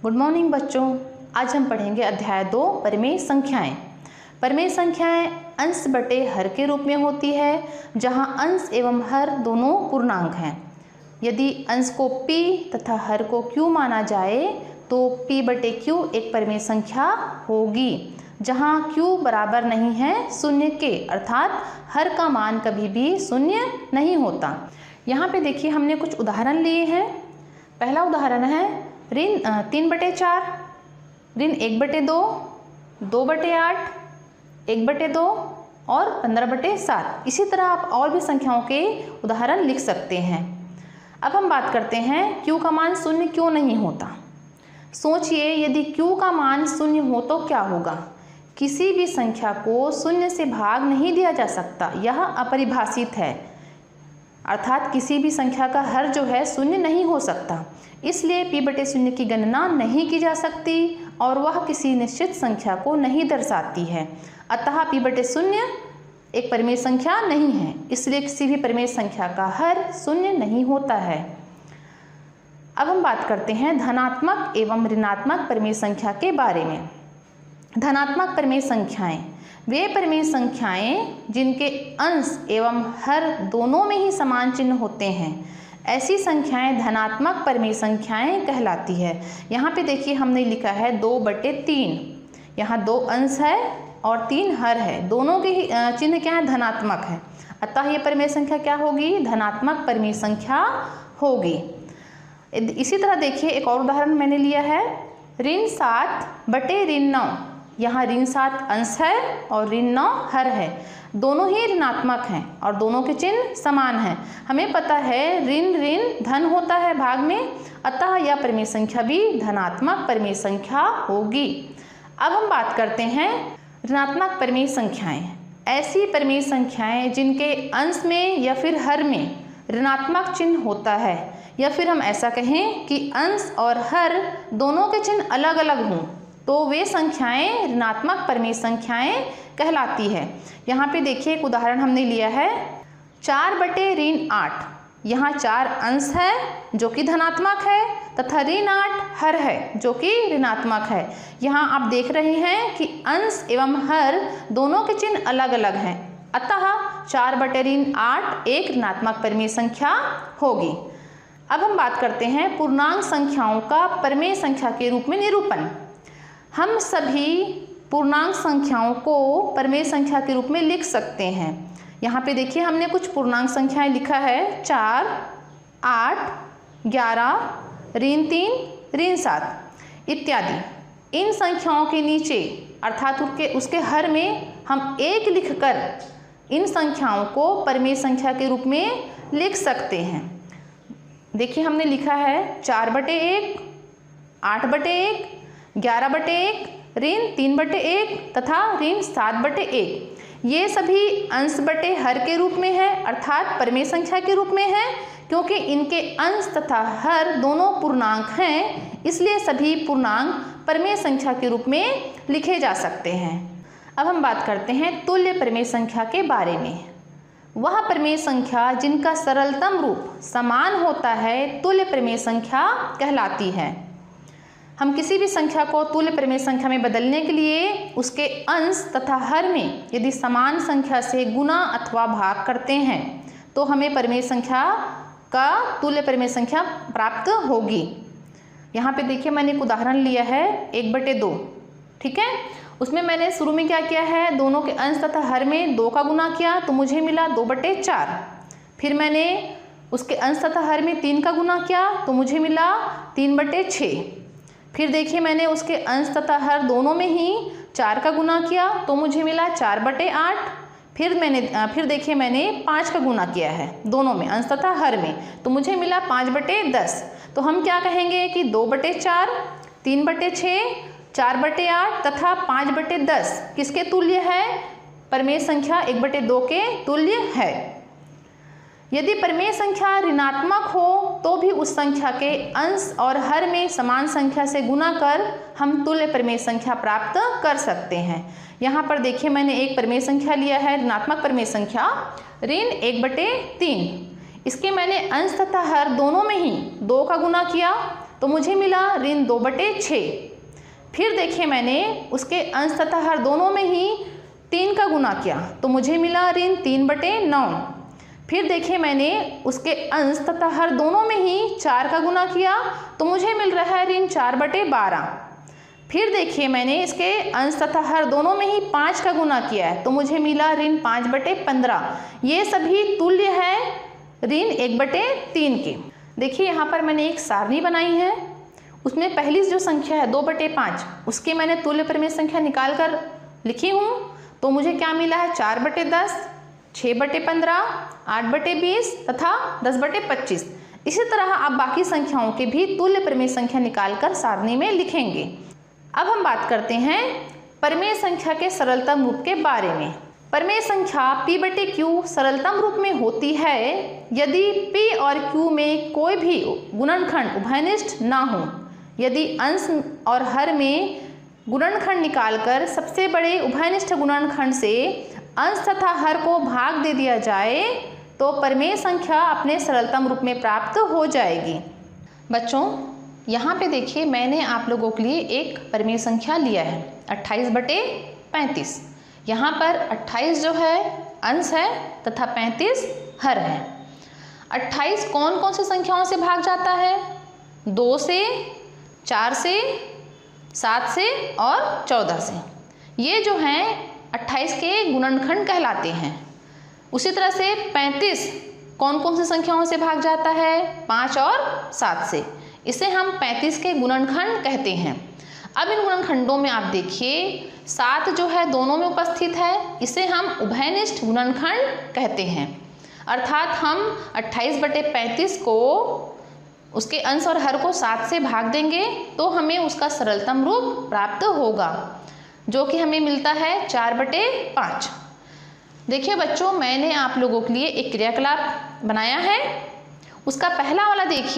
Good morning बच्चों। आज हम पढ़ेंगे अध्याय 2 परिमेय संख्याएं। परिमेय संख्याएं अंश बटे हर के रूप में होती है, जहां अंश एवं हर दोनों पूर्णांक हैं। यदि अंश को p तथा हर को q माना जाए तो p बटे q एक परिमेय संख्या होगी, जहां q बराबर नहीं है शून्य के, अर्थात हर का मान कभी भी शून्य नहीं होता। यहाँ पे देखिए हमने कुछ उदाहरण लिए हैं। पहला उदाहरण है ऋण 3/4, ऋण 1/2, 2/8, 1/2 और 15/7। इसी तरह आप और भी संख्याओं के उदाहरण लिख सकते हैं। अब हम बात करते हैं q का मान शून्य क्यों नहीं होता। सोचिए, यदि q का मान शून्य हो तो क्या होगा। किसी भी संख्या को शून्य से भाग नहीं दिया जा सकता, यह अपरिभाषित है, अर्थात किसी भी संख्या का हर जो है शून्य नहीं हो सकता। इसलिए p/0 की गणना नहीं की जा सकती और वह किसी निश्चित संख्या को नहीं दर्शाती है। अतः p/0 एक परिमेय संख्या नहीं है, इसलिए किसी भी परिमेय संख्या का हर शून्य नहीं होता है। अब हम बात करते हैं धनात्मक एवं ऋणात्मक परिमेय संख्या के बारे में। धनात्मक परिमेय संख्याएं वे परिमेय संख्याएं जिनके अंश एवं हर दोनों में ही समान चिन्ह होते हैं। ऐसी संख्याएं धनात्मक परिमेय संख्याएं कहलाती है। यहाँ पे देखिए हमने लिखा है 2/3। यहाँ 2 अंश है और 3 हर है, दोनों के ही चिन्ह क्या है, धनात्मक है। अतः ये परिमेय संख्या क्या होगी, धनात्मक परिमेय संख्या होगी। इसी तरह देखिए एक और उदाहरण मैंने लिया है ऋण 7/9। यहाँ ऋण 7 अंश है और ऋण 9 हर है, दोनों ही ऋणात्मक हैं और दोनों के चिन्ह समान हैं। हमें पता है ऋण ऋण धन होता है भाग में, अतः यह परिमेय संख्या भी धनात्मक परिमेय संख्या होगी। अब हम बात करते हैं ऋणात्मक परिमेय संख्याएं। ऐसी परिमेय संख्याएं जिनके अंश में या फिर हर में ऋणात्मक चिन्ह होता है, या फिर हम ऐसा कहें कि अंश और हर दोनों के चिन्ह अलग अलग हों, तो वे संख्याएं ऋणात्मक परिमेय संख्याएं कहलाती है। यहाँ पे देखिए एक उदाहरण हमने लिया है 4/8। यहाँ 4 अंश है जो कि धनात्मक है तथा ऋण 8 हर है जो कि ऋणात्मक है। यहाँ आप देख रहे हैं कि अंश एवं हर दोनों के चिन्ह अलग अलग हैं, अतः 4/8 एक ऋणात्मक परिमेय संख्या होगी। अब हम बात करते हैं पूर्णांक संख्याओं का परिमेय संख्या के रूप में निरूपण। हम सभी पूर्णांक संख्याओं को परिमेय संख्या के रूप में लिख सकते हैं। यहाँ पे देखिए हमने कुछ पूर्णांक संख्याएं लिखा है 4, 8, 11, ऋण 3, ऋण 7 इत्यादि। इन संख्याओं के नीचे अर्थात उसके हर में हम 1 लिखकर इन संख्याओं को परिमेय संख्या के रूप में लिख सकते हैं। देखिए हमने लिखा है 4/1, 8/1, 11/1, ऋण 3/1 तथा ऋण 7/1। ये सभी अंश बटे हर के रूप में है, अर्थात परिमेय संख्या के रूप में है। क्योंकि इनके अंश तथा हर दोनों पूर्णांक हैं, इसलिए सभी पूर्णांक परिमेय संख्या के रूप में लिखे जा सकते हैं। अब हम बात करते हैं तुल्य परिमेय संख्या के बारे में। वह परिमेय संख्या जिनका सरलतम रूप समान होता है तुल्य परिमेय संख्या कहलाती है। हम किसी भी संख्या को तुल्य परिमेय संख्या में बदलने के लिए उसके अंश तथा हर में यदि समान संख्या से गुणा अथवा भाग करते हैं तो हमें परिमेय संख्या का तुल्य परिमेय संख्या प्राप्त होगी। यहाँ पे देखिए मैंने एक उदाहरण लिया है 1/2, ठीक है। उसमें मैंने शुरू में क्या किया है, दोनों के अंश तथा हर में 2 का गुना किया तो मुझे मिला 2/4। फिर मैंने उसके अंश तथा हर में 3 का गुना किया तो मुझे मिला 3/6। फिर देखिए मैंने उसके अंश तथा हर दोनों में ही 4 का गुना किया तो मुझे मिला 4/8। फिर देखिए मैंने 5 का गुना किया है दोनों में, अंश तथा हर में, तो मुझे मिला 5/10। तो हम क्या कहेंगे कि 2/4, 3/6, 4/8 तथा 5/10 किसके तुल्य है, परिमेय संख्या 1/2 के तुल्य है। यदि परिमेय संख्या ऋणात्मक हो तो भी उस संख्या के अंश और हर में समान संख्या से गुना कर हम तुल्य परिमेय संख्या प्राप्त कर सकते हैं। यहाँ पर देखिए मैंने एक परिमेय संख्या लिया है, ऋणात्मक परिमेय संख्या ऋण 1/3। इसके मैंने अंश तथा हर दोनों में ही 2 का गुना किया तो मुझे मिला ऋण 2/6। फिर देखिए मैंने उसके अंश तथा हर दोनों में ही 3 का गुना किया तो मुझे मिला ऋण 3/9। फिर देखिए मैंने उसके अंश तथा हर दोनों में ही 4 का गुना किया तो मुझे मिल रहा है ऋण 4/12। फिर देखिए मैंने इसके अंश तथा हर दोनों में ही 5 का गुना किया है तो मुझे मिला ऋण 5/15। ये सभी तुल्य है ऋण 1/3 के। देखिए यहाँ पर मैंने एक सारणी बनाई है, उसमें पहली जो संख्या है 2/5 उसके मैंने तुल्य परिमेय संख्या निकाल कर लिखी हूँ तो मुझे क्या मिला है 4/10, 6/15, 8/20 तथा 10/25। इसी तरह आप बाकी संख्याओं के भी तुल्य परिमेय संख्या निकालकर सारणी में लिखेंगे। अब हम बात करते हैं परिमेय संख्या के सरलतम रूप के बारे में। परिमेय संख्या p/q सरलतम रूप में होती है यदि p और q में कोई भी गुणनखंड उभयनिष्ठ ना हो। यदि अंश और हर में गुणनखंड निकालकर सबसे बड़े उभयनिष्ठ गुणनखंड से अंश तथा हर को भाग दे दिया जाए तो परिमेय संख्या अपने सरलतम रूप में प्राप्त हो जाएगी। बच्चों यहाँ पे देखिए मैंने आप लोगों के लिए एक परिमेय संख्या लिया है 28/35। यहाँ पर 28 जो है अंश है तथा 35 हर है। 28 कौन कौन सी संख्याओं से भाग जाता है? 2 से, 4 से, 7 से और 14 से। ये जो हैं 28 के गुणनखंड कहलाते हैं। उसी तरह से 35 कौन कौन सी संख्याओं से भाग जाता है? 5 और 7 से। इसे हम 35 के गुणनखंड कहते हैं। अब इन गुणनखंडों में आप देखिए 7 जो है दोनों में उपस्थित है, इसे हम उभयनिष्ठ गुणनखंड कहते हैं। अर्थात हम 28/35 को उसके अंश और हर को 7 से भाग देंगे तो हमें उसका सरलतम रूप प्राप्त होगा जो कि हमें मिलता है 4/5। देखिए बच्चों मैंने आप लोगों के लिए एक क्रियाकलाप बनाया है, उसका पहला वाला देखिए।